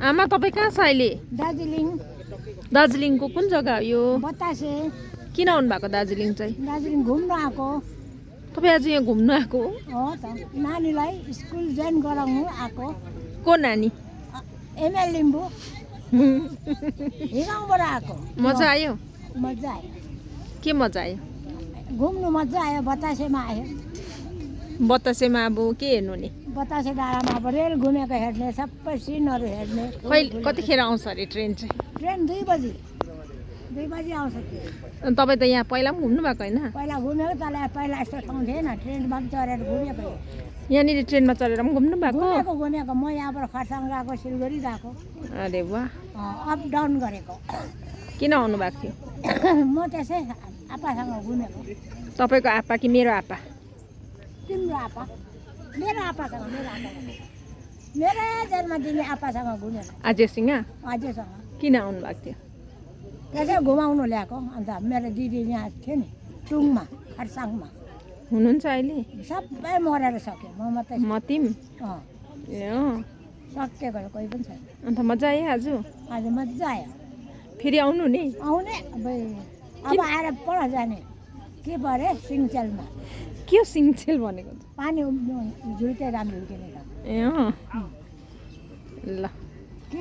आमा तपाईँ कहाँ छ अहिले? दार्जिलिङ दार्जिलिङको कुन जग्गा हो यो? बतासे। किन आउनु भएको दार्जिलिङ चाहिँ? दार्जिलिङ घुम्न आएको तपाईँ आज यहाँ घुम्नु आएको हो? हो त। नानीलाई स्कुल जोइन गराउनु आएको। को नानी? एमएल लिम्बू हिगाउँबाट आएको। मजा आयो? मजा आयो। के मजा आयो? घुम्नु मजा आयो। बतासेमा आयो। बतासेमा अब के हेर्नु नि? बतासे डाँडामा अब रेल घुमेको हेर्ने, सबै सिनहरू हेर्ने। कहिले कतिखेर आउँछ अरे ट्रेन चाहिँ? ट्रेन 2 बजी 2 बजी आउँछ ट्रेन। अनि तपाईँ त यहाँ पहिला पनि घुम्नु भएको होइन? पहिला घुमेको तर पहिला यस्तो ठाउँ थिएन। ट्रेनमा पनि चढेर घुमेको हो। यहाँनिर ट्रेनमा चढेर पनि घुम्नु भएको? घुमेको म यहाँबाट खरसाङ गएको, सिलगढी गएको, अरे वाह, अप डाउन गरेको। किन आउनु भएको थियो? म त्यसै आप्पासँग घुमेको। तपाईँको आप्पा कि मेरो आप्पा? तिम्रो आप्पा। मेरो आप्पासँग मेरो जन्मदिने आप्पासँग घुमेको। अजयसँग? अझैसँग किन आउनु भएको थियो? त्यसै घुमाउनु ल्याएको। अन्त मेरो दिदी यहाँ थियो नि टुङमा, खरसाङमा। हुनुहुन्छ अहिले? सबै मरेर सक्यो। म मात्रै मतिम? ए अँ, सकिएको कोही पनि छैन। अन्त मजा आयो आज? आज मजा आयो। फेरि आउनु नि? आउने अब आएर पर जाने के परे सिङचेलमा। के हो सिङचेल भनेको? पानी झुल्के राम झुल्किने ए अँ, ल। के